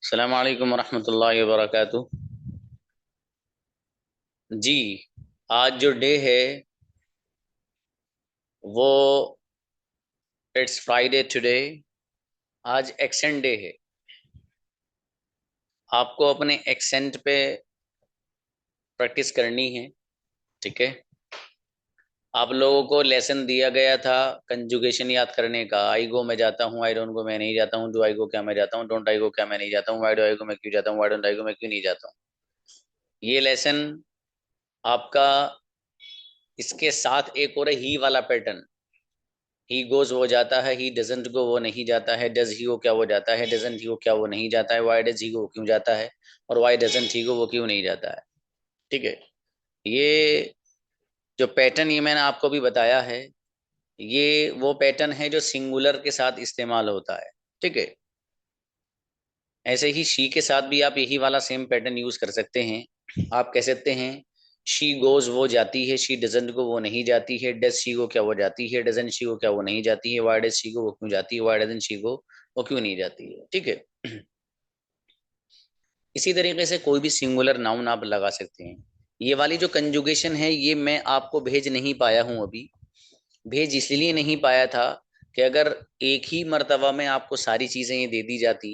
अस्सलाम वालेकुम रहमतुल्लाहि व बरकातुहू। जी, आज जो डे है वो इट्स फ्राइडे टुडे। आज एक्सेंट डे है। आपको अपने एक्सेंट पे प्रैक्टिस करनी है। ठीक है। आप लोगों को लेसन दिया गया था कंजुगेशन याद करने का। आई गो मैं जाता हूँ, आई डोंट गो मैं नहीं जाता हूँ, डू आई गो क्या मैं जाता हूँ, डोंट आई गो क्या मैं नहीं जाता हूँ, वाई डू आई गो मैं क्यों जाता हूँ, वाई डोंट आई गो मैं क्यों नहीं जाता हूँ। ये लेसन आपका, इसके साथ एक और ही वाला पैटर्न। ही गोज वो जाता है, ही डजेंट गो वो नहीं जाता है, डज ही गो क्या वो जाता है, डजेंट ही गो क्या वो नहीं जाता है, वाई डज ही गो क्यों जाता है, और वाई डजेंट ही गो वो क्यों नहीं जाता है। ठीक है। ये जो पैटर्न ये मैंने आपको भी बताया है, ये वो पैटर्न है जो सिंगुलर के साथ इस्तेमाल होता है। ठीक है। ऐसे ही शी के साथ भी आप यही वाला सेम पैटर्न यूज कर सकते हैं। आप कह सकते हैं शी गोज वो जाती है, शी डजंट को वो नहीं जाती है, डज शी को क्या वो जाती है, डजंट शी को क्या वो नहीं जाती है, वाई डज शी को वो क्यों जाती है, वाई डजंट शी को वो क्यों नहीं जाती है। ठीक है। इसी तरीके से कोई भी सिंगुलर नाउन आप लगा सकते हैं। ये वाली जो कंजुगेशन है ये मैं आपको भेज नहीं पाया हूं अभी। भेज इसलिए नहीं पाया था कि अगर एक ही मर्तबा में आपको सारी चीजें ये दे दी जाती,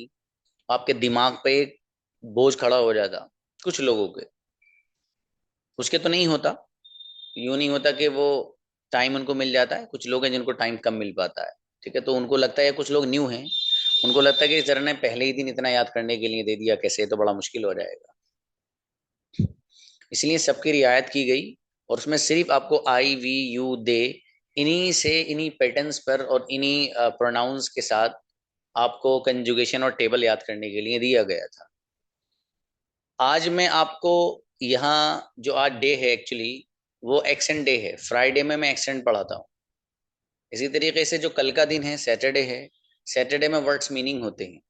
आपके दिमाग पे एक बोझ खड़ा हो जाता। कुछ लोगों के, उसके तो नहीं होता। यूं नहीं होता कि वो टाइम उनको मिल जाता है। कुछ लोग हैं जिनको टाइम कम मिल पाता है। ठीक है। तो उनको लगता है, कुछ लोग न्यू हैं, उनको लगता है कि सर ने पहले ही दिन इतना याद करने के लिए दे दिया, कैसे तो बड़ा मुश्किल हो जाएगा। इसलिए सबकी रियायत की गई। और उसमें सिर्फ आपको आई वी यू दे, इन्हीं से, इन्हीं पैटर्न्स पर और इन्हीं प्रोनाउंस के साथ आपको कंजुगेशन और टेबल याद करने के लिए दिया गया था। आज मैं आपको यहाँ जो आज डे है एक्चुअली, वो एक्सेंट डे है। फ्राइडे में मैं एक्सेंट पढ़ाता हूँ। इसी तरीके से जो कल का दिन है सैटरडे है, सैटरडे में वर्ड्स मीनिंग होते हैं।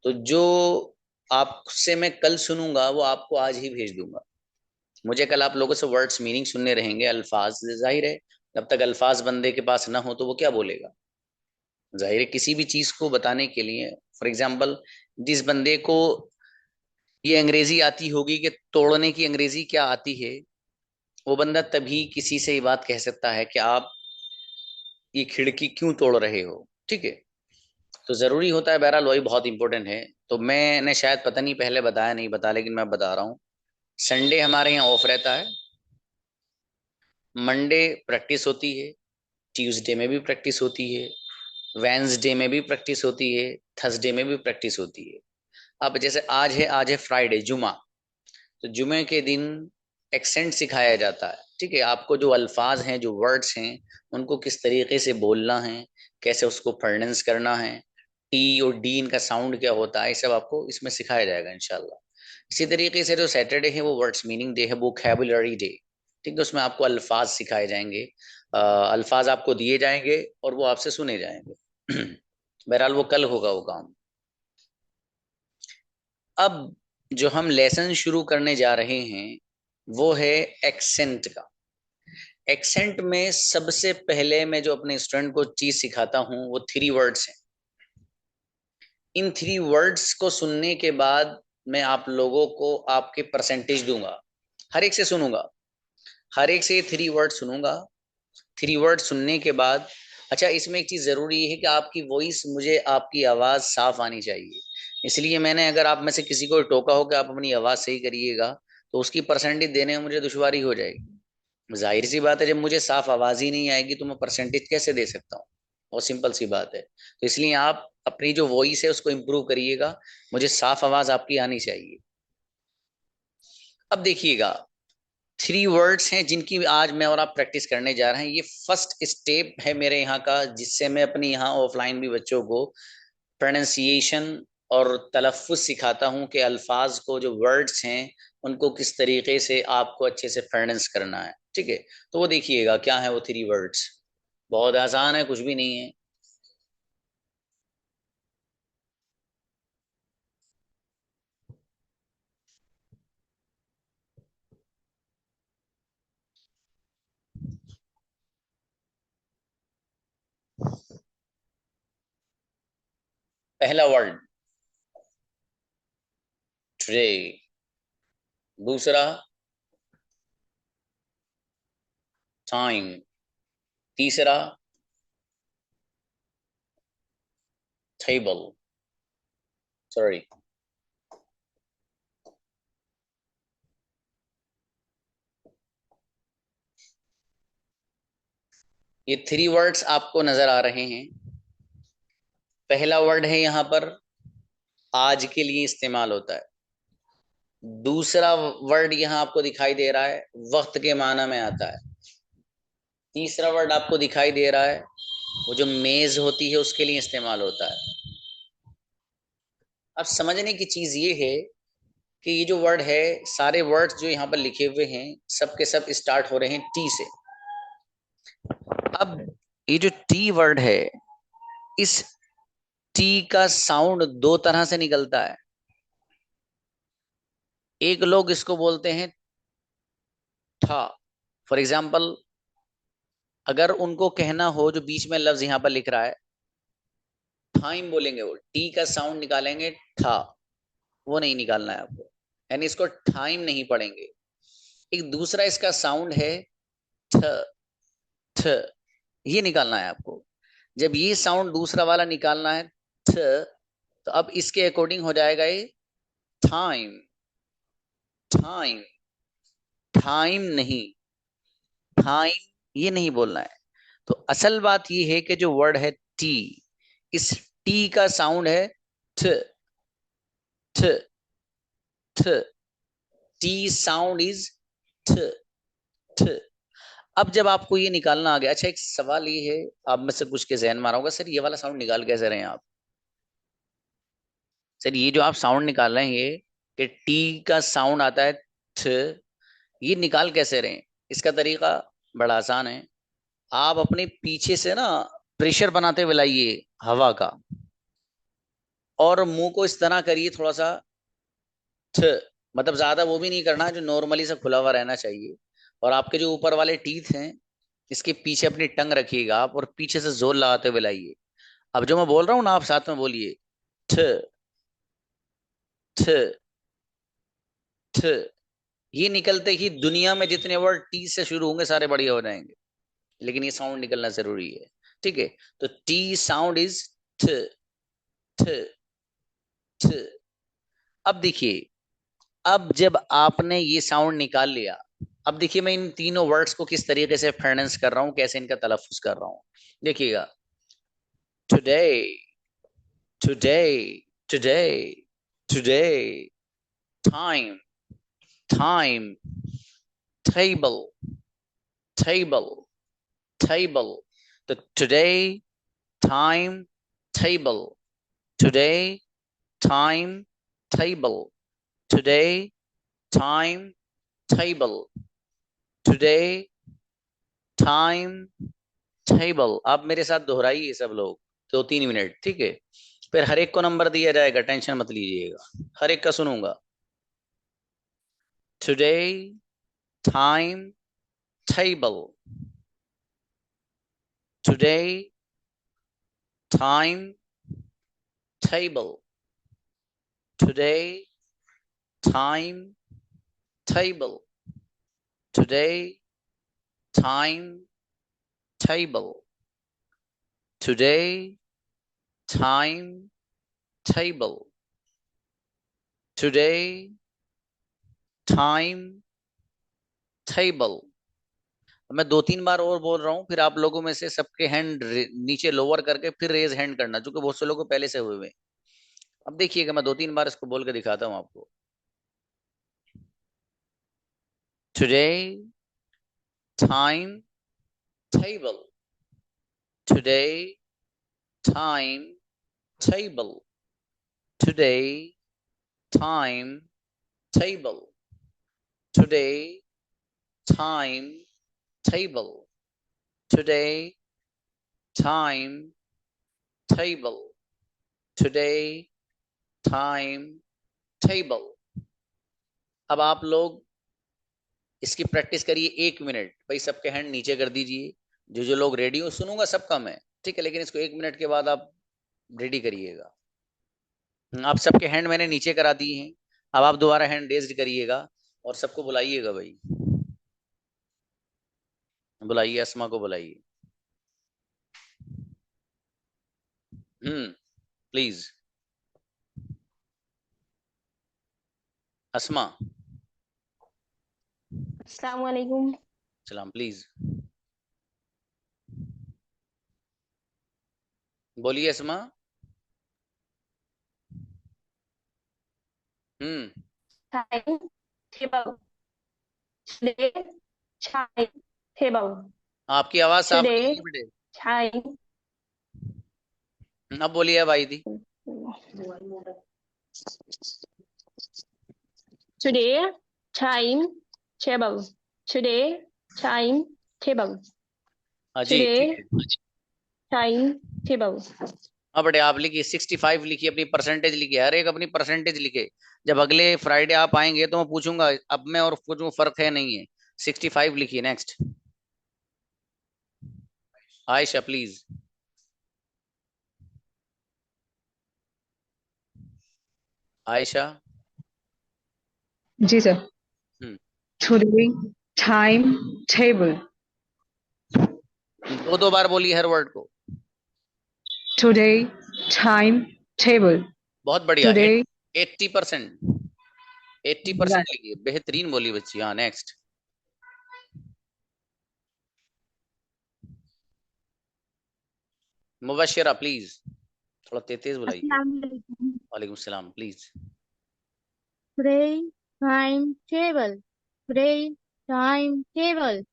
तो जो आपसे मैं कल सुनूंगा वो आपको आज ही भेज दूंगा। मुझे कल आप लोगों से वर्ड्स मीनिंग सुनने रहेंगे, अल्फाज। जाहिर है जब तक अल्फाज बंदे के पास ना हो तो वो क्या बोलेगा। जाहिर है किसी भी चीज को बताने के लिए, फॉर एग्जाम्पल, जिस बंदे को ये अंग्रेजी आती होगी कि तोड़ने की अंग्रेजी क्या आती है, वो बंदा तभी किसी से ये बात कह सकता है कि आप ये खिड़की क्यों तोड़ रहे हो। ठीक है। तो जरूरी होता है, बहरहाल वही बहुत इंपॉर्टेंट है। तो मैंने शायद पता नहीं पहले बताया नहीं बताया, लेकिन मैं बता रहा हूँ। संडे हमारे यहाँ ऑफ रहता है। मंडे प्रैक्टिस होती है, ट्यूसडे में भी प्रैक्टिस होती है, वेंसडे में भी प्रैक्टिस होती है, थर्सडे में भी प्रैक्टिस होती है। अब जैसे आज है फ्राइडे, जुमा। तो जुमे के दिन एक्सेंट सिखाया जाता है। ठीक है। आपको जो अल्फाज हैं, जो वर्ड्स हैं, उनको किस तरीके से बोलना है, कैसे उसको प्रोनाउंस करना है, टी और डी इनका साउंड क्या होता है, ये सब आपको इसमें सिखाया जाएगा इंशाल्लाह। इसी तरीके से जो सैटरडे है वो वर्ड्स मीनिंग डे है, वोकैबुलरी डे। ठीक है। उसमें आपको अल्फाज सिखाए जाएंगे। अल्फाज आपको दिए जाएंगे और वो आपसे सुने जाएंगे। बहरहाल वो कल होगा वो काम। अब जो हम लेसन शुरू करने जा रहे हैं वो है एक्सेंट का। एक्सेंट में सबसे पहले मैं जो अपने स्टूडेंट को चीज सिखाता हूं वो थ्री वर्ड्स हैं। इन थ्री वर्ड्स को सुनने के बाद मैं आप लोगों को आपके परसेंटेज दूंगा। हर एक से सुनूंगा, हर एक से ये थ्री वर्ड सुनूंगा। थ्री वर्ड सुनने के बाद, अच्छा इसमें एक चीज जरूरी है कि आपकी वॉइस, मुझे आपकी आवाज साफ आनी चाहिए। इसलिए मैंने, अगर आप में से किसी को टोका हो कि आप अपनी आवाज सही करिएगा, तो उसकी परसेंटेज देने में मुझे दुश्वारी हो जाएगी। जाहिर सी बात है, जब मुझे साफ आवाज ही नहीं आएगी तो मैं परसेंटेज कैसे दे सकता हूँ। बहुत सिंपल सी बात है। तो इसलिए आप अपनी जो वॉइस है उसको इम्प्रूव करिएगा। मुझे साफ आवाज आपकी आनी चाहिए। अब देखिएगा, थ्री वर्ड्स हैं जिनकी आज मैं और आप प्रैक्टिस करने जा रहे हैं। ये फर्स्ट स्टेप है मेरे यहाँ का, जिससे मैं अपनी यहाँ ऑफलाइन भी बच्चों को प्रोनाउंसिएशन और तलफ़ुज़ सिखाता हूँ कि अल्फाज को, जो वर्ड्स हैं, उनको किस तरीके से आपको अच्छे से प्रोनाउंस करना है। ठीक है। तो वो देखिएगा क्या है वो थ्री वर्ड्स। बहुत आसान है, कुछ भी नहीं है। पहला वर्ड, today। दूसरा time। तीसरा table। सॉरी, ये 3 वर्ड्स आपको नजर आ रहे हैं। पहला वर्ड है यहां पर आज के लिए इस्तेमाल होता है। दूसरा वर्ड यहां आपको दिखाई दे रहा है वक्त के माना में आता है। तीसरा वर्ड आपको दिखाई दे रहा है वो जो मेज होती है उसके लिए इस्तेमाल होता है। अब समझने की चीज ये है कि ये जो वर्ड है, सारे वर्ड्स जो यहाँ पर लिखे हुए हैं सब के सब स्टार्ट हो रहे हैं टी से। अब ये जो टी वर्ड है, इस टी का साउंड दो तरह से निकलता है। एक लोग इसको बोलते हैं था। फॉर एग्जाम्पल, अगर उनको कहना हो, जो बीच में लफ्ज यहां पर लिख रहा है टाइम बोलेंगे, वो टी का साउंड निकालेंगे था, वो नहीं निकालना है आपको, यानी इसको टाइम नहीं पढ़ेंगे। एक दूसरा इसका साउंड है थ। थ ये निकालना है आपको। जब ये साउंड दूसरा वाला निकालना है थ, तो अब इसके अकॉर्डिंग हो जाएगा ये टाइम। टाइम, टाइम नहीं, टाइम ये नहीं बोलना है। तो असल बात ये है कि जो वर्ड है टी, इस टी का साउंड है थ। थ थ टी साउंड इज थ। थ अब जब आपको ये निकालना आ गया, अच्छा एक सवाल ये है, आप में से कुछ के जहन में आ रहा होगा, सर ये वाला साउंड निकाल कैसे रहे हैं आप? सर ये जो आप साउंड निकाल रहे हैं, ये कि टी का साउंड आता है थ, ये निकाल कैसे रहे हैं? इसका तरीका बड़ा आसान है। आप अपने पीछे से ना प्रेशर बनाते हुए लाइए हवा का, और मुंह को इस तरह करिए थोड़ा सा थ, मतलब ज्यादा वो भी नहीं करना, जो नॉर्मली से खुला हुआ रहना चाहिए। और आपके जो ऊपर वाले टीथ हैं, इसके पीछे अपनी टंग रखिएगा आप, और पीछे से जोर लगाते हुए लाइए। अब जो मैं बोल रहा हूँ ना, आप साथ में बोलिए थ। थ थ ये निकलते ही दुनिया में जितने वर्ड टी से शुरू होंगे सारे बढ़िया हो जाएंगे, लेकिन ये साउंड निकलना जरूरी है। ठीक है, तो टी साउंड इज थ। थ थ अब देखिए, अब जब आपने ये साउंड निकाल लिया, अब देखिए मैं इन तीनों वर्ड्स को किस तरीके से प्रोनाउंस कर रहा हूं, कैसे इनका तलफ्फुज कर रहा हूं। देखिएगा, today, today, today, today, time, time, table, table, table. The today, time, table. Today, time, table. Today, time, table. Today, time, table. आप मेरे साथ दोहराइए सब लोग 2-3 मिनट, ठीक है? फिर हर एक को नंबर दिया जाएगा, टेंशन मत लीजिएगा, हर एक का सुनूंगा। Today, time, table. Today, time, table. Today, time, table. Today, time, table. Today, time, table. Today, time, table. मैं 2-3 बार और बोल रहा हूं, फिर आप लोगों में से सबके हैंड नीचे लोअर करके फिर रेज हैंड करना, क्योंकि बहुत से लोगों को पहले से हुए हुए। अब देखिएगा, मैं 2-3 बार इसको बोल के दिखाता हूं आपको। Today, time, table. Today, time, table. Today, time, table. Today, time, table. Today, time, table. Today, time, table. अब आप लोग इसकी प्रैक्टिस करिए 1 मिनट। भाई सबके हैंड नीचे कर दीजिए, जो जो लोग रेडी हो, सुनूंगा सबका मैं, ठीक है? लेकिन इसको 1 मिनट के बाद आप रेडी करिएगा। आप सबके हैंड मैंने नीचे करा दिए हैं। अब आप दोबारा हैंड रेज्ड करिएगा और सबको बुलाइएगा भाई, बुलाइए, अस्मा को बुलाइए। प्लीज अस्मा। अस्सलाम वालेकुम। सलाम, प्लीज बोलिए अस्मा। Time table. Today time table. आपकी आवाज साफ नहीं Today है बेटे। time. अब बोलिए भाई दी। Today time table. Today time table. हाँ जी ठीक Today है। time table. हाँ बेटे आप लिखिए 65 लिखिए, अपनी परसेंटेज लिखिए, हर एक अपनी परसेंटेज लिखे। जब अगले फ्राइडे आप आएंगे तो मैं पूछूंगा अब मैं और पूछूं फर्क है नहीं है। 65 लिखिए। Next Ayesha please. आयशा। जी sir. Hmm today time table. दो दो बार बोलिए हर वर्ड को। Today time table. बहुत बढ़िया। टुडे 80%। 80% लिखिए, बेहतरीन बोली बच्ची। हाँ नेक्स्ट मुबशिरा प्लीज, थोड़ा तेज तेज बुलाइए। अस्सलाम वालेकुम। वालेकुम सलाम please. Today time table. Today time table.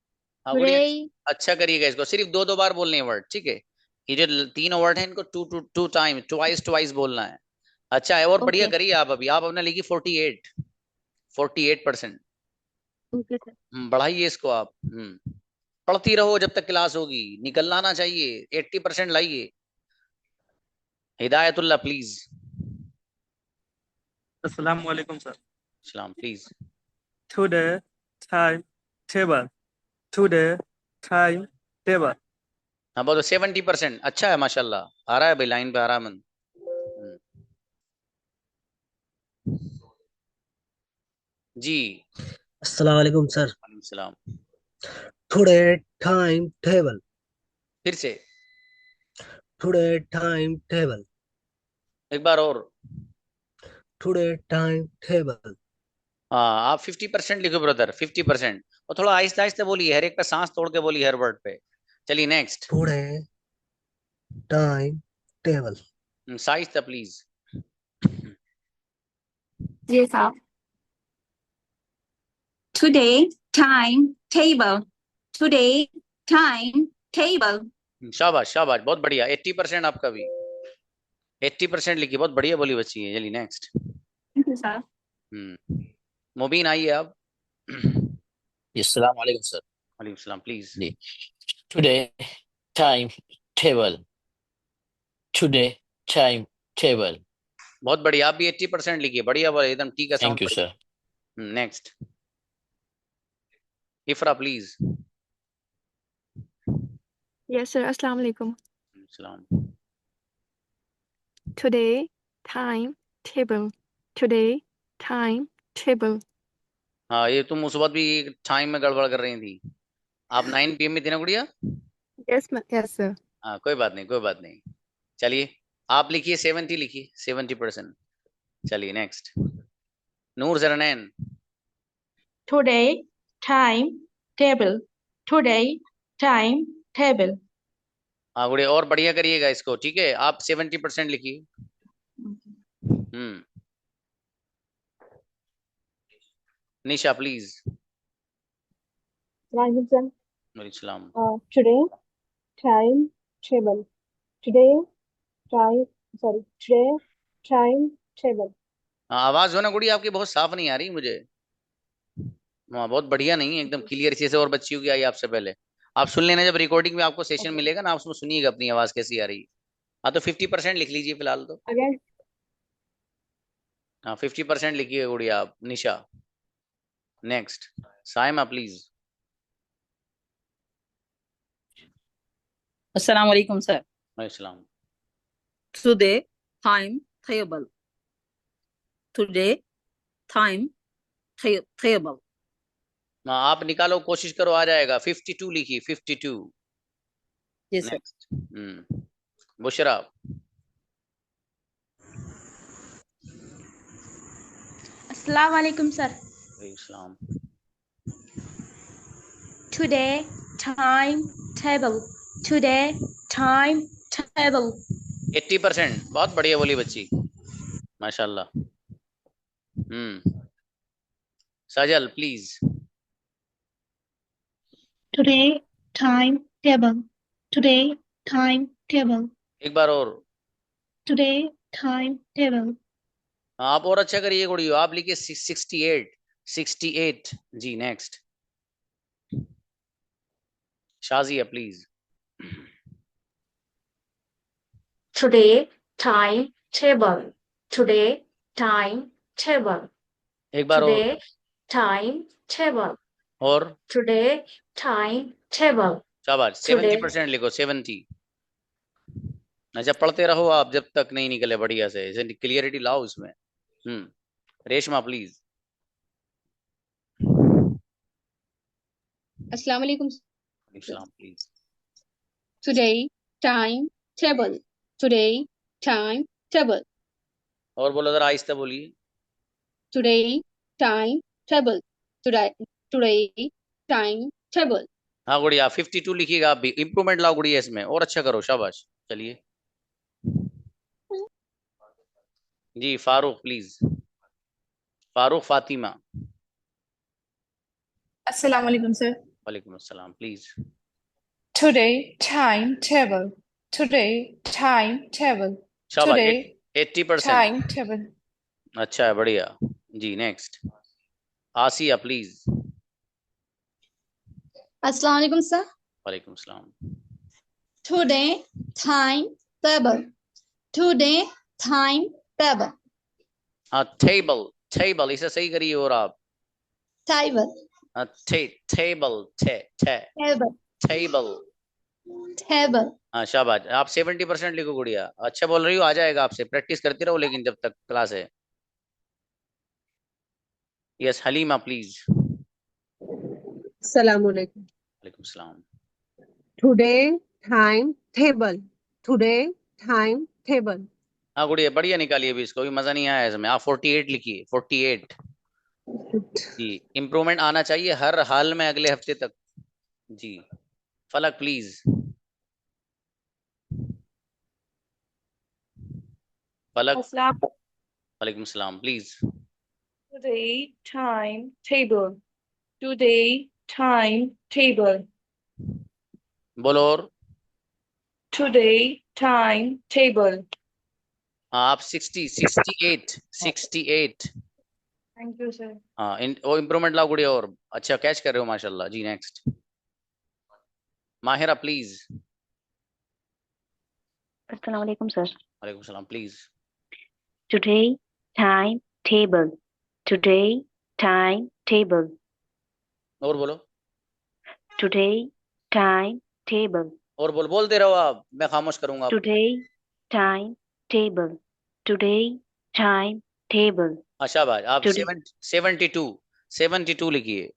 हाँ गुड़िया, Today अच्छा करिएगा इसको, सिर्फ दो दो बार बोलने हैं वर्ड, ठीक है। ये जो तीनों वर्ड है इनको two two two time twice twice बोलना है। अच्छा है, और बढ़िया okay. करिए आप। अभी आप अपने लिखी 48%। Okay sir. बढ़ाइए इसको आप। पढ़ती रहो जब तक क्लास होगी, निकलना ना चाहिए। 80% लाइए। हिदायतुल्लाह प्लीज। अस्सलाम वालेकुम सर। सलाम please. Today time table. Today time table. हाँ बोलो 70%। अच्छा है माशाल्लाह, आ रहा है भाई, लाइन पे आ रहा है मन। जी। अस्सलाम वालेकुम सर। वालेकुम सलाम। Today time table. फिर से टुडे टाइम टेबल। एक बार और। Today time table. हाँ आप 50% लिखो ब्रदर, 50%। और थोड़ा आहिस्ते आहिस्ते बोलिए, हर एक का सांस तोड़ के बोलिए हर वर्ड पे। चलिए next. Today time table. Shaista please. Yes, sir. Today, time, table. Today, time, table. शाबाश शाबाश, बहुत बढ़िया। 80% आपका भी। 80% लिखिए, बहुत बढ़िया बोली बच्ची है। चलिए next. Thank you, sir. Mubeen आइए आप। अस्सलाम वालेकुम सर। वालेकुम सलाम प्लीज। जी। Today time table. Today time table. बहुत बढ़िया, आप भी 80% लिखिए। बढ़िया बोले, एकदम ठीक है, साउंड थैंक यू सर। बढ़िया। Next Ifra please. Yes sir. Assalamu alaikum. सलाम। Today time table. Today time table. हाँ ये तुम उस वक्त भी टाइम में गड़बड़ कर रही थी। आप 9 PM में थी ना गुड़िया। Yes ma'am. Yes sir. हाँ कोई बात नहीं, कोई बात नहीं। चलिए आप लिखिए 70, लिखिए 70%। चलिए नेक्स्ट नूर जरनैन। Today, time, table. Today, time, table. हाँ गुड़िया और बढ़िया करिएगा इसको, ठीक है। आप 70% लिखिए। निशा प्लीज। Waalaikum सलाम। Today, time, table. Today, time, today, time, table. हाँ आवाज जो ना गुड़िया आपकी बहुत साफ नहीं आ रही मुझे। हाँ बहुत बढ़िया नहीं है, एकदम क्लियर अच्छे से। और बच्चियों की आई आपसे पहले। आप सुन लेना, जब रिकॉर्डिंग में आपको सेशन Okay. मिलेगा ना, आप उसमें सुनिएगा अपनी आवाज कैसी आ रही है। हाँ तो 50% लिख लीजिए फिलहाल तो। Again, हाँ 50% लिखिए गुड़िया आप। निशा नेक्स्ट। साइमा प्लीज। अस्सलाम वालेकुम सर। वालेकुम। Today time table. Today time table. आप निकालो, कोशिश करो, आ जाएगा। 52 लिखिए, 52। Yes, sir. नेक्स्ट बुशरा। अस्सलाम वालेकुम सर। इस्लाम। Today time table. Today time table. 80%, बहुत बढ़िया बोली बच्ची, माशाल्लाह। सजल please. Today time table. Today time table. एक बार और। Today time table. आप और अच्छा करिए गुड़ियो, आप लिखिए 68। 68 जी। Next Shazia please. Today time table. Today time table. एक बार और। Today time table. और Today time table. शाबाश। 70% लिखो, 70। अच्छा, पढ़ते रहो आप जब तक नहीं निकले बढ़िया से, इसे क्लियरिटी लाओ इसमें। रेशमा प्लीज। अस्सलाम वालेकुम। इस्लाम please. Today time table. Today time table. और बोलो, जरा आहिस्ता बोलिए। Today time table. Today time table. हाँ गुड़िया, 52 लिखिएगा आप भी। इंप्रूवमेंट लाओ गुड़िया इसमें, और अच्छा करो, शाबाश। चलिए जी, फारूक प्लीज। फारूक फातिमा। अस्सलाम वालेकुम सर। वालेकुम अस्सलाम please. Today time table. Today time table. शाबाश। Today 80%। time table. अच्छा है, बढ़िया जी। Next Asia please. अस्सलाम वालेकुम सर। वालेकुम अस्सलाम। Today time table. Today time table. हाँ, टेबल। टेबल इसे सही करिए। और आप Table. Table Table. Table. Table. हाँ शाबाश। आप 70% लिखो गुड़िया, अच्छा बोल रही हो, आ जाएगा आपसे। प्रैक्टिस करते रहो लेकिन जब तक क्लास है। Yes Halima please. Assalamu alaikum. वालेकुम अस्सलाम। Today time table. Today time table. हाँ गुड़िया, बढ़िया निकालिए भी इसको, भी मजा नहीं आया इसमें। आप 48 लिखिए, 48 जी। इम्प्रूवमेंट आना चाहिए हर हाल में अगले हफ्ते तक जी। फलक प्लीज। फलक। वालेकुम अस्सलाम please. Today time table. Today time table. बोलो और। Today time table. हाँ, आप 68। Thank you sir. हाँ, वो इम्प्रूवमेंट लाओ गुड़िया, और अच्छा कैच कर रहे हो माशाल्लाह जी। Next Mahira please. अस्सलाम वालेकुम सर। वालेकुम सलाम please. Today time table. Today time table. और बोलो। Today time table. और बोलते रहो आप, मैं खामोश करूंगा आपको। Today time table. Today time table. शाबाश। आप Today- 72 लिखिए।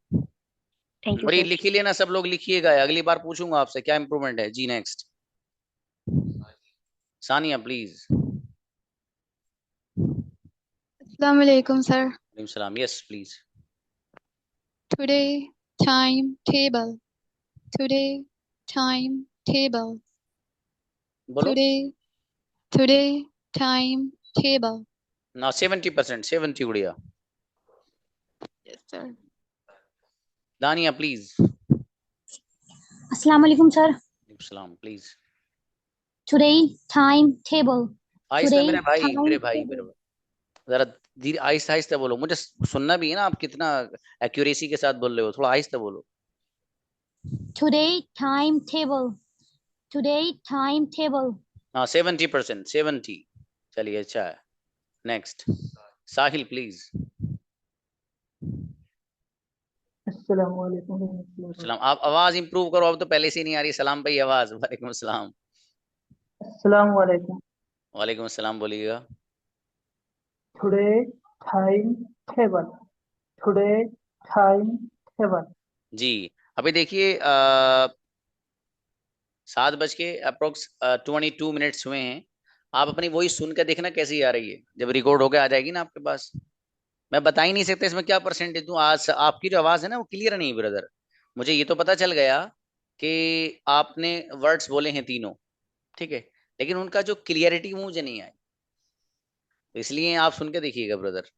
Thank you बड़ी sir. लिखी लेना, सब लोग लिखिएगा, अगली बार पूछूंगा आपसे क्या इंप्रूवमेंट है जी। Next Sania please. अस्सलाम वालेकुम सर। वालेकुम सलाम। Yes please. Today time table. Today time table. बोलो Today time table. ना। 70%, 70 गुड़िया। Yes sir. दानिया प्लीज। अस्सलाम वालेकुम सर। वालेकुम सलाम प्लीज। Today time table. आहिस्ता Today मेरे भाई, time मेरे भाई, table. जरा धीरे, आहिस्ता आहिस्ता बोलो, मुझे सुनना भी है ना आप कितना एक्यूरेसी के साथ बोल रहे हो। थोड़ा आहिस्ता बोलो। Today time table. Today time table. हाँ 70%, 70। चलिए अच्छा है। Next Sahil please. सलाम। आप आवाज इंप्रूव करो, अब तो पहले से नहीं आ रही सलाम भाई आवाज। वालेकुम सलाम। अस्सलाम वालेकुम। वालेकुम अस्सलाम बोलिएगा। Today timetable. Today timetable. जी अभी देखिए 7 बज के अप्रोक्स 22 मिनट्स हुए हैं। आप अपनी वॉइस सुनकर देखना कैसी आ रही है। जब रिकॉर्ड होकर आ जाएगी ना आपके पास, मैं बता ही नहीं सकता इसमें क्या परसेंटेज दूं। आज आपकी जो आवाज है ना वो क्लियर नहीं ब्रदर। मुझे ये तो पता चल गया कि आपने वर्ड्स बोले हैं तीनों, ठीक है, लेकिन उनका जो क्लियरिटी मुझे नहीं आई, तो इसलिए आप सुन के देखिएगा ब्रदर।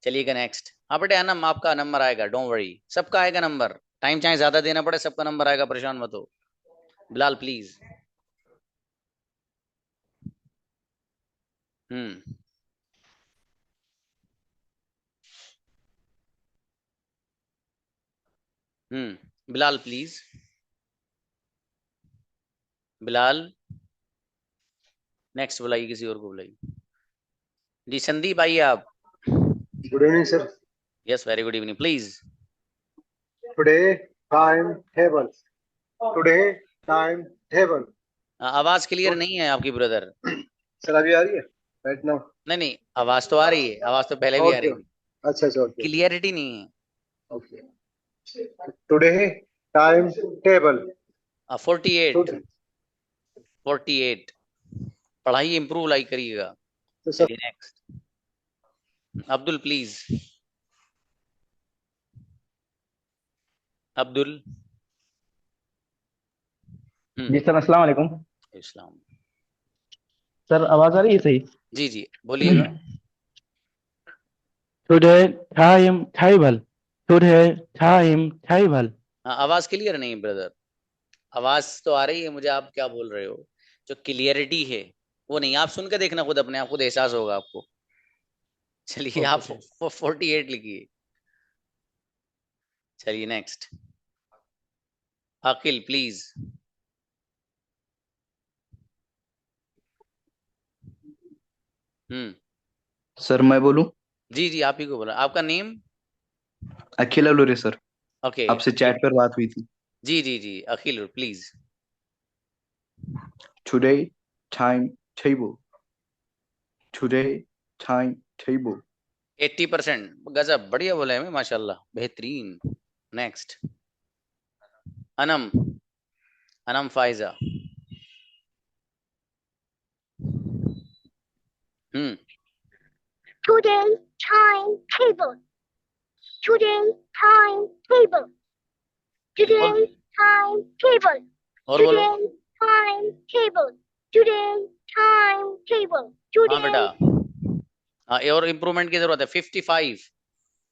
चलिएगा नेक्स्ट। हाँ बेटे अनम, आपका नंबर आएगा, डोंट वरी, सबका आएगा नंबर। टाइम चाहे ज्यादा देना पड़े, सबका नंबर आएगा, परेशान मत हो। Bilal please. Hmm Bilal please. Bilal next बुलाइए, किसी और को बुलाइए। जी संदीप आइए आप। Good evening sir. Yes very good evening please. Today time table. Today time table. आवाज क्लियर नहीं है आपकी ब्रदर। सर अभी आ रही है राइट नाउ? नहीं आवाज तो आ रही है, आवाज तो पहले भी आ रही थी। अच्छा ओके। क्लियरिटी नहीं है। ओके। टुडे टाइम टेबल 48 पढ़ाई इंप्रूव लाइक करिएगा। Next Abdul please. अब्दुल। जी सर अस्सलाम वालेकुम। इस्लाम। सर आवाज आ रही है सही? जी जी बोलिएगा। Today time table. Today time table. आवाज क्लियर नहीं ब्रदर। आवाज तो आ रही है मुझे, आप क्या बोल रहे हो? जो क्लियरिटी है वो नहीं। आप सुन के देखना खुद, अपने आप खुद एहसास होगा आपको। चलिए आप 48 लिखिए। चलिए नेक्स्ट अकिल प्लीज। सर मैं बोलूं? जी जी आप ही को बोला। आपका name? Akhil Alure sir. Okay आपसे चैट पर बात हुई थी। जी जी जी Akhil please. Today time table. Today time table 80%। गजब, बढ़िया बोला है मैं, माशाल्लाह, बेहतरीन। Next Anam. Anam Faiza. Today timetable. Today timetable. Today timetable. और बोलो। Today timetable. Today timetable. हाँ बेटा, हाँ और इम्प्रूवमेंट की जरूरत है।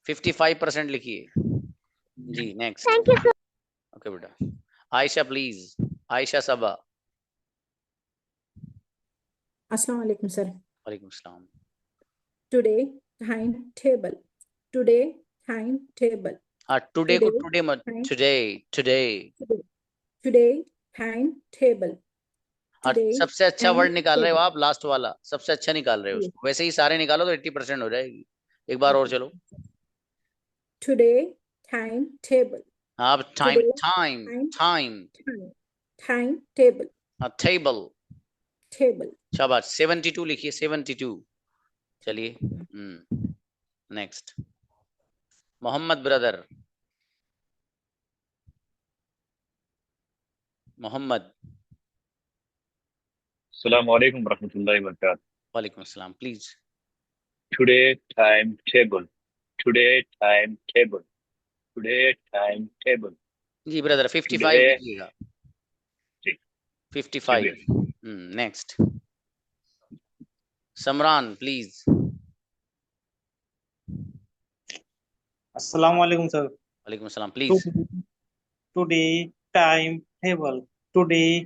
55% लिखिए जी। Next. Thank you sir. Okay बेटा। आयशा प्लीज। आयशा सबा। अस्सलाम वालेकुम सर। वालेकुम सलाम। Today time table. Today time table. हाँ टुडे को टुडे मत, today today. Today time table. हाँ सबसे अच्छा वर्ड निकाल रहे हो आप, लास्ट वाला सबसे अच्छा निकाल रहे हो उसको। वैसे ही सारे निकालो तो 80% हो जाएगी। एक बार और चलो। Today time table. आप time time time time table. हाँ टेबल टेबल। शाबाश। 72 लिखिए, 72। चलिए नेक्स्ट मोहम्मद ब्रदर। मोहम्मद। अस्सलाम वालेकुम रहमतुल्लाहि व बरकातहू। वालेकुम अस्सलाम please. Today time table. Today time table. Today time table. जी ब्रदर 55 लिखिएगा। 55। Next Samran please. अस्सलाम वालेकुम सर। वालेकुम अस्सलाम please. Today time table. Today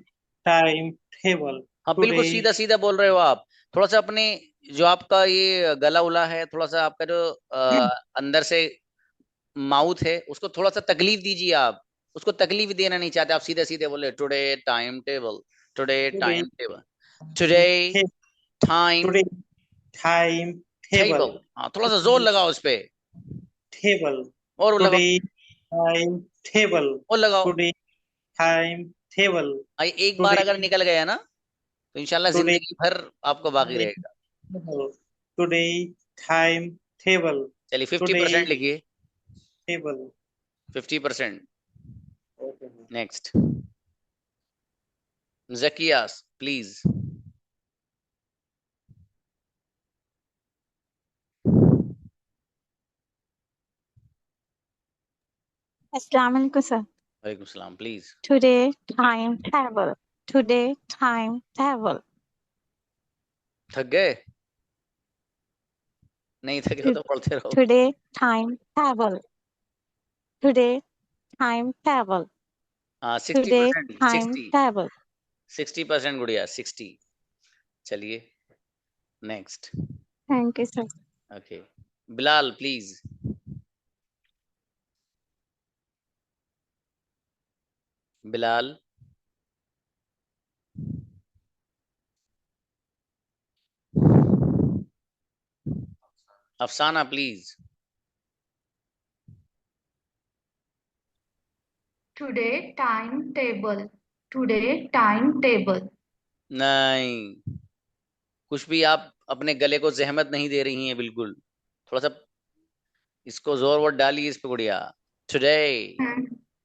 time table. हाँ बिल्कुल सीधा सीधा बोल रहे हो आप। थोड़ा सा अपने जो आपका ये गला उला है, थोड़ा सा आपका जो अंदर से माउथ है, उसको थोड़ा सा तकलीफ दीजिए आप। उसको तकलीफ देना नहीं चाहते आप, सीधे सीधे बोले today time table. Today time table. Today time table. हाँ थोड़ा सा जोर लगाओ उस पे। टेबल। और लगाओ। Time table. और लगाओ। Today time table. एक बार अगर निकल गया ना तो इंशाल्लाह जिंदगी भर आपको बाकी रहेगा। Today time table. चलिए 50% Today लिखिए, table. 50%. Okay. Next Zakias please. Assalamu alaikum, sir. वालेकुम सलाम please. Today, time table. Today, time table. थक गए? नहीं थके हो तो पढ़ते रहो. Today, time table. Today, time table. हाँ Today, 60%. time 60. table. 60% गुड़िया 60. चलिए next. Thank you, sir. Okay Bilal please. Bilal. अफसाना please. Today timetable. Today timetable. नहीं, कुछ भी आप अपने गले को जहमत नहीं दे रही हैं बिल्कुल. थोड़ा सा इसको जोर वोर डालिए इस पे गुड़िया. Today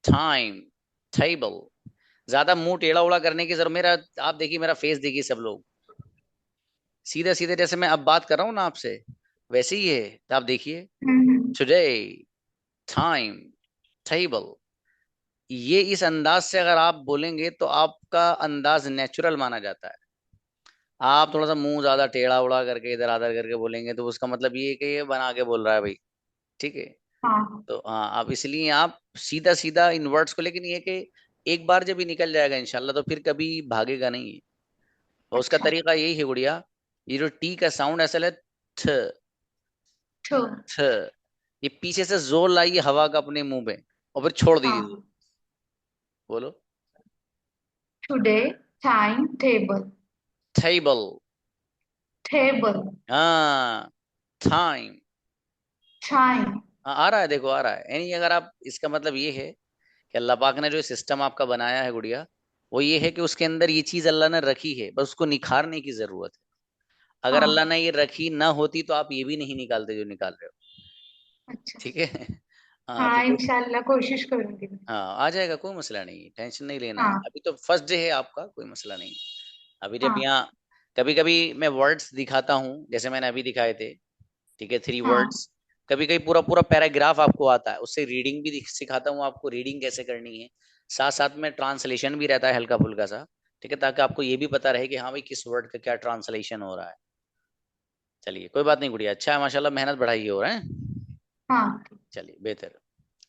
time table. ज्यादा मुंह टेढ़ा उड़ा करने की जरूरत. मेरा आप देखिए, मेरा फेस देखिए सब लोग, सीधे सीधे जैसे मैं अब बात कर रहा हूँ ना आपसे वैसे ही है. तो आप देखिए टुडे टाइम टेबल. ये इस अंदाज से अगर आप बोलेंगे तो आपका अंदाज नेचुरल माना जाता है. आप थोड़ा सा मुंह ज्यादा टेढ़ा उड़ा करके इधर आधर करके बोलेंगे तो उसका मतलब ये है कि ये बना के बोल रहा है भाई. ठीक है. हाँ. तो हाँ, आप इसलिए आप सीधा सीधा इन वर्ड्स को, लेकिन ये कि एक बार जब ये निकल जाएगा इंशाल्लाह तो फिर कभी भागेगा नहीं है. और उसका तरीका यही है गुड़िया, ये जो टी का साउंड असल है थ. थ. ये पीछे से जोर लाइए हवा का अपने मुंह पे और फिर छोड़ दीजिए. बोलो. Today timetable. टेबल. Table. हाँ टाइम. Time. हाँ आ रहा है, देखो आ रहा है. यानी अगर आप, इसका मतलब ये है कि अल्लाह पाक ने जो सिस्टम आपका बनाया है गुड़िया, वो ये है कि उसके अंदर ये चीज अल्लाह ने रखी है, बस उसको निखारने की जरूरत है. अगर अल्लाह ने ये रखी ना होती तो आप ये भी नहीं निकालते जो निकाल रहे हो. अच्छा. ठीक है. हाँ हाँ तो इंशाल्लाह कोशिश करूंगी. हाँ आ जाएगा, कोई मसला नहीं, टेंशन नहीं लेना. हाँ. अभी तो फर्स्ट डे है आपका, कोई मसला नहीं. अभी जब हाँ. यहाँ कभी कभी मैं वर्ड्स दिखाता हूँ जैसे मैंने अभी दिखाए थे, ठीक है, 3 हाँ. वर्ड्स. कभी कभी पूरा पूरा पैराग्राफ आपको आता है, उससे रीडिंग भी सिखाता हूँ आपको, रीडिंग कैसे करनी है. साथ साथ में ट्रांसलेशन भी रहता है हल्का फुल्का सा. ठीक है, ताकि आपको ये भी पता रहे कि हाँ भाई किस वर्ड का क्या ट्रांसलेशन हो रहा है. चलिए कोई बात नहीं गुड़िया, अच्छा है माशाल्लाह, मेहनत बढ़ाइए हो रहा है. हाँ. चलिए बेहतर.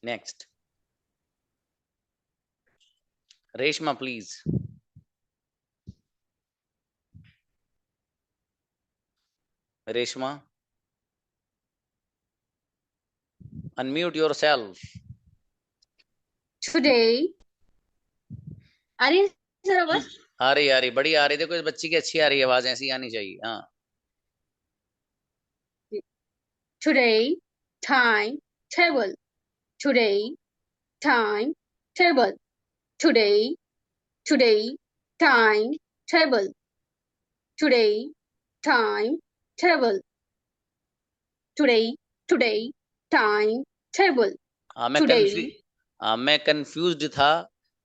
Next Reshma please. Reshma unmute yourself. Today. अरे सर आवाज आ रही बड़ी आ रही. देखो इस बच्ची की अच्छी आ रही है आवाज, ऐसी आनी चाहिए. हाँ. Today, time, table. Today, time, table. Today, time, table. Today, time, table. Today, time, table. हाँ Today. मैं कंफ्यूज्ड था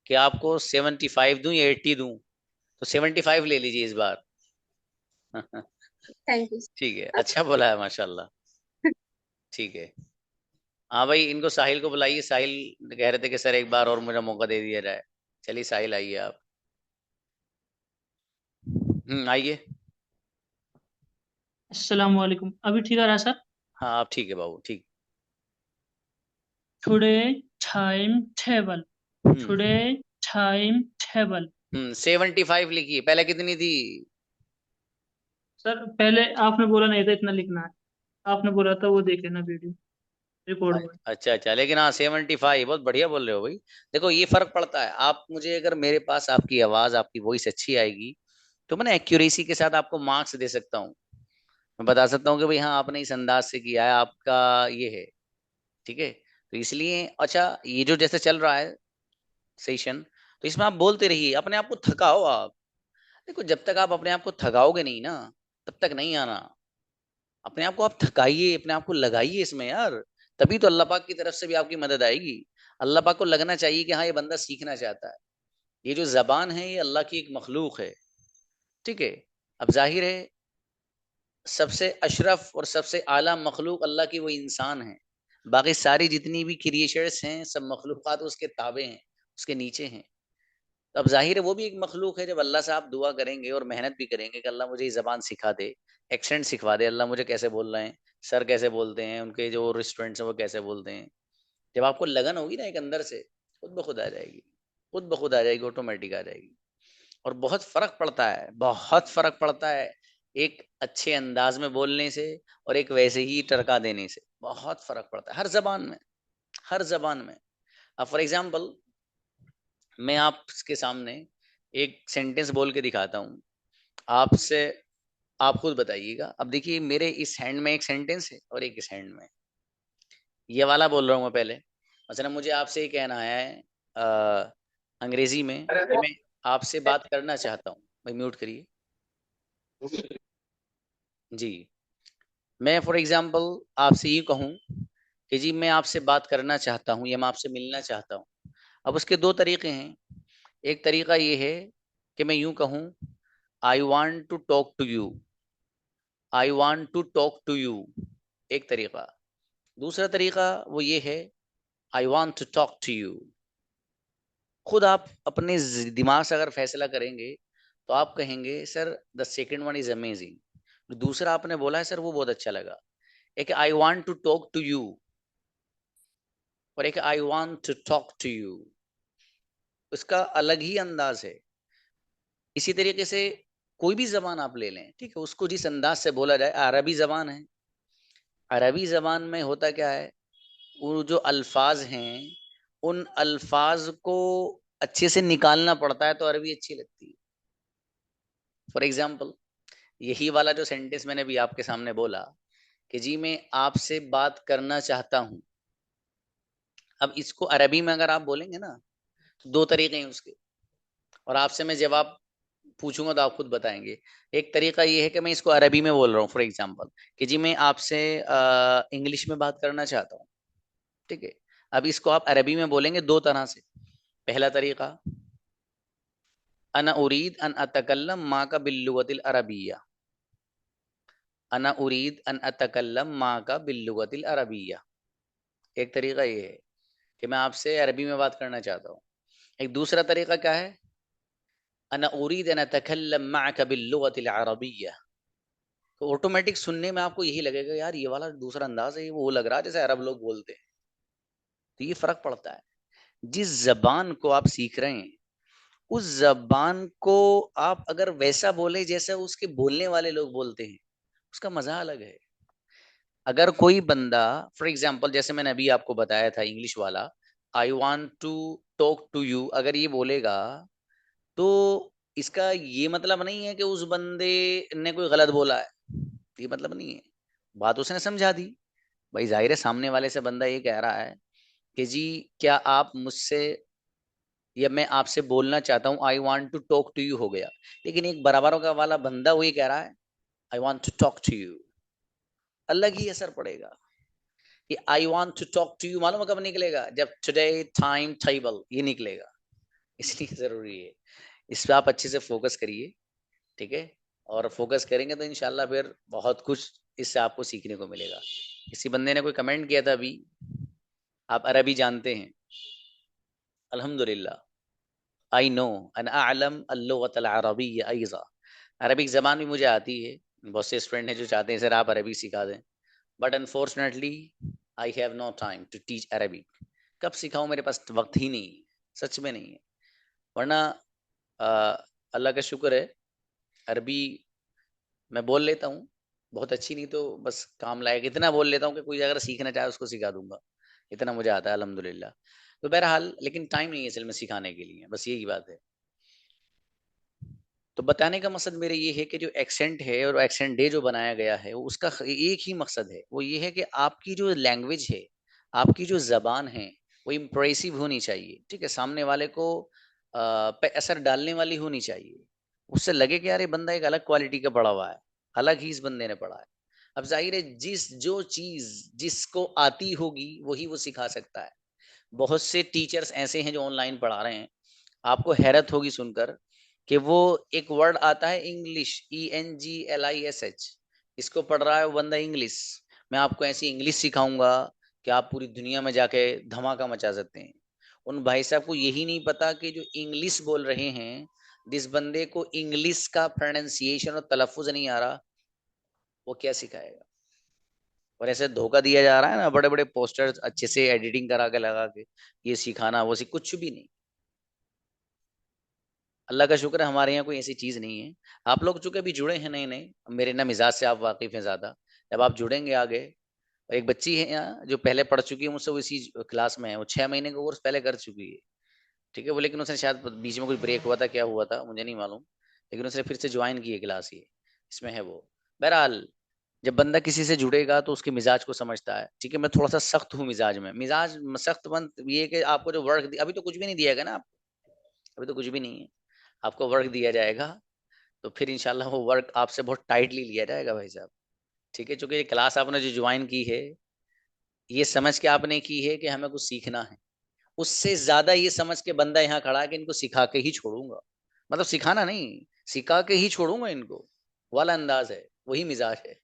कि आपको 75 दूं या 80 दूं, तो 75 ले लीजिए इस बार. Thank you. ठीक है, अच्छा बोला है माशाल्लाह. ठीक है. हाँ भाई, इनको साहिल को बुलाइए. साहिल कह रहे थे कि सर एक बार और मुझे मौका दे दिया जाए. चलिए साहिल आइए आप. आइए. अस्सलाम वालेकुम. अभी ठीक आ रहा सर? हाँ आप ठीक है बाबू, ठीक. Today time table. Today time table. 75 लिखिए. पहले कितनी थी सर? पहले आपने बोला नहीं था इतना लिखना है, आपने बोला था वो देख लेना वीडियो रिकॉर्ड में. अच्छा, लेकिन हाँ 75 बहुत बढ़िया बोल रहे हो भाई. देखो ये फर्क पड़ता है. आप मुझे, अगर मेरे पास आपकी आवाज, आपकी वॉइस अच्छी आएगी तो मैं एक्यूरेसी के साथ आपको मार्क्स दे सकता हूँ. मैं बता सकता हूँ कि भाई हाँ आपने इस अंदाज से किया है, आपका ये है. ठीक है, तो इसलिए अच्छा ये जो जैसे चल रहा है सेशन, तो इसमें आप बोलते रहिए, अपने आप को थकाओ आप. देखो जब तक आप अपने आप को थकाओगे नहीं ना तब तक नहीं आना. अपने आप को आप थकाइए, अपने आप को लगाइए इसमें यार, तभी तो अल्लाह पाक की तरफ से भी आपकी मदद आएगी। अल्लाह पाक को लगना चाहिए कि हाँ ये बंदा सीखना चाहता है। ये जो जबान है ये अल्लाह की एक मखलूक है, ठीक है। अब जाहिर है सबसे अशरफ और सबसे आला मखलूक अल्लाह की वो इंसान है, बाकी सारी जितनी भी क्रिएचर्स हैं सब मखलूक़ात उसके ताबे हैं, उसके नीचे हैं। तो अब जाहिर है वो भी एक मखलूक है। जब अल्लाह से आप दुआ करेंगे और मेहनत भी करेंगे कि अल्लाह मुझे ये ज़बान सिखा दे, एक्सेंट सिखा दे, अल्लाह मुझे कैसे बोल रहे हैं, सर कैसे बोलते हैं, उनके जो रेस्टोरेंट्स हैं वो कैसे बोलते हैं, जब आपको लगन होगी ना एक अंदर से, खुद ब खुद आ जाएगी, खुद ब खुद आ जाएगी, ऑटोमेटिक आ जाएगी। और बहुत फ़र्क पड़ता है, बहुत फ़र्क पड़ता है एक अच्छे अंदाज में बोलने से और एक वैसे ही टरका देने से, बहुत फ़र्क पड़ता है हर ज़बान में, हर ज़बान में। अब फॉर एग्जांपल मैं आपके सामने एक सेंटेंस बोल के दिखाता हूँ आपसे, आप खुद बताइएगा। अब देखिए मेरे इस हैंड में एक सेंटेंस है और एक इस हैंड में, ये वाला बोल रहा हूँ मैं पहले। मतलब मुझे आपसे ये कहना है अंग्रेजी में कि मैं आपसे बात करना चाहता हूँ। भाई म्यूट करिए जी। मैं फॉर एग्जांपल आपसे ये कहूँ कि जी मैं आपसे बात करना चाहता हूँ या मैं आपसे मिलना चाहता हूँ। अब उसके दो तरीके हैं। एक तरीका ये है कि मैं यूं कहूँ I want to talk to you, I want to talk to you, एक तरीका। दूसरा तरीका वो ये है I want to talk to you. खुद आप अपने दिमाग से अगर फैसला करेंगे तो आप कहेंगे sir the second one is amazing, दूसरा आपने बोला है सर वो बहुत अच्छा लगा। एक I want to talk to you और एक I want to talk to you, उसका अलग ही अंदाज है। इसी तरीके से कोई भी जबान आप ले लें, ठीक है, उसको जिस अंदाज से बोला जाए। अरबी जबान है, अरबी जबान में होता क्या है, वो जो अल्फाज हैं उन अल्फाज को अच्छे से निकालना पड़ता है तो अरबी अच्छी लगती है। फॉर एग्जाम्पल यही वाला जो सेंटेंस मैंने भी आपके सामने बोला कि जी मैं आपसे बात करना चाहता हूं, अब इसको अरबी में अगर आप बोलेंगे ना तो दो तरीके हैं उसके, और आपसे मैं जवाब पूछूंगा तो आप खुद बताएंगे। एक तरीका ये है कि मैं इसको अरबी में बोल रहा हूँ, फॉर एग्जांपल कि जी मैं आपसे इंग्लिश में बात करना चाहता हूँ, ठीक है। अब इसको आप अरबी में बोलेंगे दो तरह से। पहला तरीका अना उरीद अन अतकल्लम मा का बिल्लुगतिल अरबिया, अना उरीद अन अतकल्लम मा का बिल्लुगतिल अरबिया, एक तरीका ये है कि मैं आपसे अरबी में बात करना चाहता हूँ। एक दूसरा तरीका क्या है, अना उरीद अन अतकल्लम माका बिल्लुगतिल अरबिया। तो ऑटोमेटिक सुनने में आपको यही लगेगा यार ये वाला दूसरा अंदाज है, वो लग रहा है जैसे अरब लोग बोलते हैं। तो ये फर्क पड़ता है। जिस जबान को आप सीख रहे हैं उस जबान को आप अगर वैसा बोले जैसा उसके बोलने वाले लोग बोलते हैं, उसका मजा अलग है। अगर कोई बंदा फॉर एग्जाम्पल जैसे मैंने अभी आपको बताया था इंग्लिश वाला, I want to talk to you, अगर ये बोलेगा तो इसका ये मतलब नहीं है कि उस बंदे ने कोई गलत बोला है, ये मतलब नहीं है, बात उसने समझा दी। भाई जाहिर है सामने वाले से बंदा ये कह रहा है कि जी क्या आप मुझसे या मैं आपसे बोलना चाहता हूँ, I want to talk to you हो गया। लेकिन एक बराबर का वाला बंदा वही कह रहा है I want to talk to you, अलग ही असर पड़ेगा। कि I want to talk to you मालूम कब निकलेगा, जब टुडे टाइम टेबल ये निकलेगा। इसलिए जरूरी है इस पर आप अच्छे से फोकस करिए, ठीक है। और फोकस करेंगे तो इंशाल्लाह फिर बहुत कुछ इससे आपको सीखने को मिलेगा। किसी बंदे ने कोई कमेंट किया था अभी, आप अरबी जानते हैं, अल्हम्दुलिल्लाह आई नो अन अअलम अल-लुग़त अल-अरबिय्या अयज़ा, अरबिक ज़बान भी मुझे आती है। बहुत से स्टूडेंट हैं जो चाहते हैं सर आप अरबी सिखा दें, but unfortunately I have no time to teach Arabic. कब सिखाऊं, मेरे पास वक्त ही नहीं, सच में नहीं है। वरना अल्लाह का शुक्र है अरबी मैं बोल लेता हूँ, बहुत अच्छी नहीं तो बस काम लायक इतना बोल लेता हूँ कि कोई अगर सीखना चाहे उसको सिखा दूंगा, इतना मुझे आता है अल्हम्दुलिल्लाह। तो बहरहाल लेकिन टाइम नहीं है असल में सिखाने के लिए, बस यही बात है। तो बताने का मकसद मेरे ये है कि जो एक्सेंट है और एक्सेंट डे जो बनाया गया है उसका एक ही मकसद है, वो ये है कि आपकी जो लैंग्वेज है, आपकी जो ज़बान है वो इम्प्रेसिव होनी चाहिए, ठीक है। सामने वाले को पे असर डालने वाली होनी चाहिए, उससे लगे कि यार ये बंदा एक अलग क्वालिटी का पढ़ा हुआ है, अलग ही इस बंदे ने पढ़ा है। अब जाहिर है जो चीज जिसको आती होगी वही वो सिखा सकता है। बहुत से टीचर्स ऐसे हैं जो ऑनलाइन पढ़ा रहे हैं, आपको हैरत होगी सुनकर कि वो एक वर्ड आता है इंग्लिश, ENGLISH, इसको पढ़ रहा है वो बंदा इंग्लिश। मैं आपको ऐसी इंग्लिश सिखाऊंगा कि आप पूरी दुनिया में जाके धमाका मचा सकते हैं। उन भाई साहब को यही नहीं पता कि जो इंग्लिश बोल रहे हैं, जिस बंदे को इंग्लिश का प्रोनाउंसिएशन और तलफ्फुज नहीं आ रहा, वो क्या सिखाएगा। और ऐसे धोखा दिया जा रहा है ना, बड़े बड़े पोस्टर्स अच्छे से एडिटिंग करा के लगा के ये सिखाना वो कुछ भी नहीं। अल्लाह का शुक्र है हमारे यहाँ कोई ऐसी चीज नहीं है। आप लोग चूंकि अभी जुड़े हैं नए नए, मेरे ना मिजाज से आप वाकिफ हैं ज्यादा, जब आप जुड़ेंगे आगे। एक बच्ची है यहाँ जो पहले पढ़ चुकी है मुझसे, वो इसी क्लास में है, वो 6 महीने का कोर्स पहले कर चुकी है, ठीक है वो। लेकिन उसने शायद बीच में कुछ ब्रेक हुआ था, क्या हुआ था मुझे नहीं मालूम, लेकिन उसने फिर से ज्वाइन की है क्लास, ये इसमें है वो। बहरहाल जब बंदा किसी से जुड़ेगा तो उसके मिजाज को समझता है, ठीक है। मैं थोड़ा सा सख्त हूँ मिजाज में, मिजाज सख्त बंद ये कि आपको जो वर्क अभी तो कुछ भी नहीं दिया गया ना आपको, अभी तो कुछ भी नहीं है, आपको वर्क दिया जाएगा तो फिर इंशाल्लाह वो वर्क आपसे बहुत टाइटली लिया जाएगा भाई साहब, ठीक है। चूंकि ये क्लास आपने जो ज्वाइन की है ये समझ के आपने की है कि हमें कुछ सीखना है, उससे ज्यादा ये समझ के बंदा यहाँ खड़ा है कि इनको सिखा के ही छोड़ूंगा, मतलब सिखाना नहीं, सिखा के ही छोड़ूंगा इनको वाला अंदाज है, वही मिजाज है।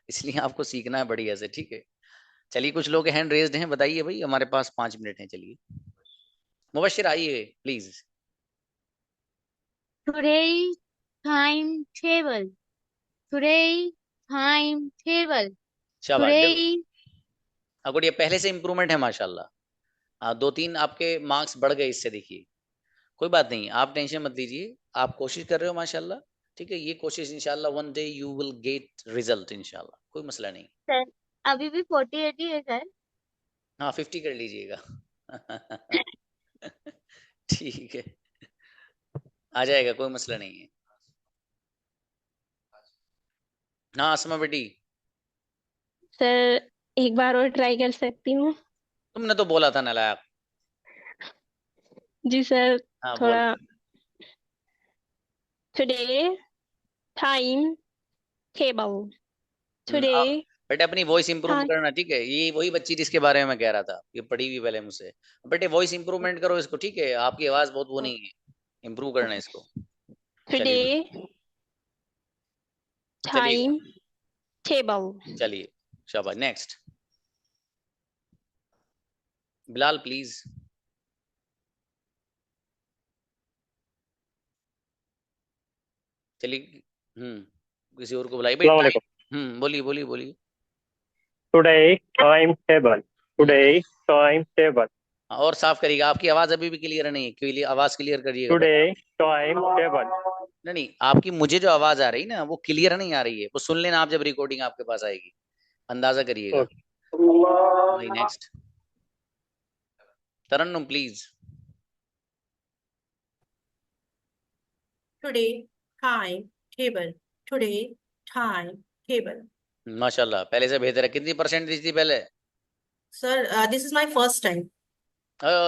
इसलिए आपको सीखना है बढ़िया से, ठीक है। चलिए कुछ लोग हैंड रेज्ड हैं, बताइए भाई, हमारे पास 5 मिनट हैं। चलिए मुबशिर आइए please. Today timetable. Today timetable. शाबाश, देखो Today हाँ गुड़िया पहले से इम्प्रूवमेंट है माशाल्लाह। हाँ 2-3 आपके मार्क्स बढ़ गए इससे, देखिए कोई बात नहीं, आप टेंशन मत लीजिए, आप कोशिश कर रहे हो माशाल्लाह, ठीक है। ये कोशिश इंशाल्लाह one day you will get result इंशाल्लाह, कोई मसला नहीं। सर अभी भी 40-80 है सर। हाँ 50 कर लीजिएगा ठीक है, आ जाएगा, कोई मसला नहीं है। हाँ असमा बेटी, सर एक बार और ट्राई कर सकती हूँ? तुमने तो बोला था नालायक। जी सर, हाँ बोल। थोड़ा। Today time table. टुडे बेटे अपनी वॉइस इंप्रूव करना, ठीक है। ये वही बच्ची जिसके बारे में मैं कह रहा था, ये पढ़ी हुई पहले मुझसे। बेटे वॉइस इंप्रूवमेंट करो इसको, ठीक है, आपकी आवाज बहुत वो नहीं है, इंप्रूव करना है इसको। टुडे चलिए टाइम टेबल। चलिए शाबाश। Next Bilal please. चलिए किसी और को बुलाइए भाई। बोलिए बोलिए बोलिए। Today time table. Today time table. और साफ करिएगा, आपकी आवाज अभी भी क्लियर नहीं है, क्लियर आवाज क्लियर करिएगा। Today time table. नहीं आपकी मुझे जो आवाज आ रही ना वो क्लियर नहीं आ रही है, वो सुन लेना आप जब रिकॉर्डिंग आपके पास आएगी, अंदाजा करिएगा भाई। Next Tarannum please. Today time table. Today time table. माशाल्लाह पहले से बेहतर है। कितनी परसेंट दी थी पहले? Sir this is my first time.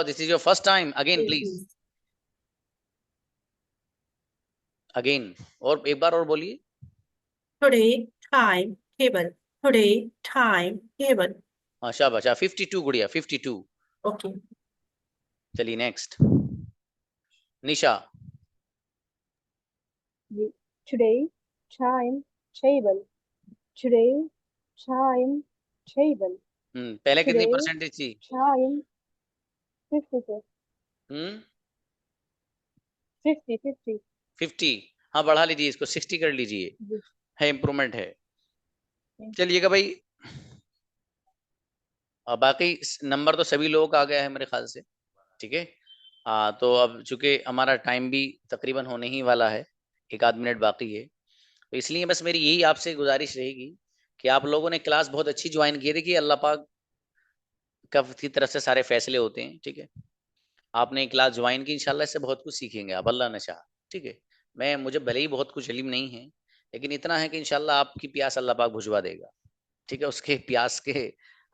This is your first time. Again please, again, और एक बार और बोलिए। Today time table. Today time table. शाबाश 52 गुड़िया 52। ओके चलिए नेक्स्ट निशा। Today time table. Today time table. पहले कितनी परसेंटेज थी? Time 50 sir. 50. हाँ बढ़ा लीजिए इसको, 60 कर लीजिए, है इम्प्रूवमेंट है। चलिएगा भाई, बाकी नंबर तो सभी लोगों का आ गया है मेरे ख्याल से, ठीक है। तो अब चूंकि हमारा टाइम भी तकरीबन होने ही वाला है, 1 आध मिनट बाकी है, तो इसलिए बस मेरी यही आपसे गुजारिश रहेगी कि आप लोगों ने क्लास बहुत अच्छी ज्वाइन की है। देखिए अल्लाह पाक की तरफ से सारे फैसले होते हैं, ठीक है। आपने क्लास ज्वाइन की, इंशाल्लाह इससे बहुत कुछ सीखेंगे आप, अल्लाह ने चाहा, ठीक है। मुझे भले ही बहुत कुछ इल्म नहीं है, लेकिन इतना है कि इंशाल्लाह आपकी प्यास अल्लाह पाक बुझवा देगा, ठीक है। उसके प्यास के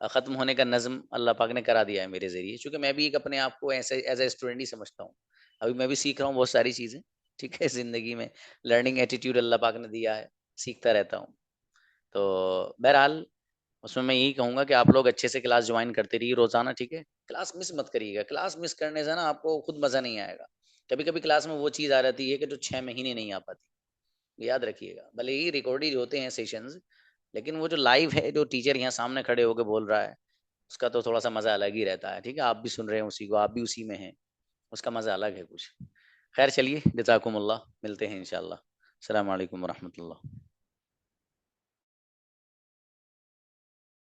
खत्म होने का नज़म अल्लाह पाक ने करा दिया है मेरे जरिए, क्योंकि मैं भी एक अपने आप को ऐसे एज ए स्टूडेंट ही समझता हूँ। अभी मैं भी सीख रहा हूँ बहुत सारी चीज़ें, ठीक है। जिंदगी में लर्निंग एटीट्यूड अल्लाह पाक ने दिया है, सीखता रहता हूँ। तो बहरहाल उसमें मैं यही कहूँगा कि आप लोग अच्छे से क्लास ज्वाइन करते रहिए रोजाना, ठीक है। क्लास मिस मत करिएगा, क्लास मिस करने से ना आपको खुद मज़ा नहीं आएगा। कभी कभी क्लास में वो चीज़ आ जाती है कि जो 6 महीने नहीं आ पाती, याद रखिएगा। भले ही रिकॉर्डेड होते हैं सेशंस, लेकिन वो जो लाइव है, जो टीचर यहाँ सामने खड़े होकर बोल रहा है, उसका तो थोड़ा सा मज़ा अलग ही रहता है, ठीक है। आप भी सुन रहे हैं उसी को, आप भी उसी में हैं, उसका मज़ा अलग है कुछ। खैर चलिए, जज़ाकुमुल्लाह, मिलते हैं इंशाल्लाह। अस्सलाम वालेकुम रहमतुल्लाह।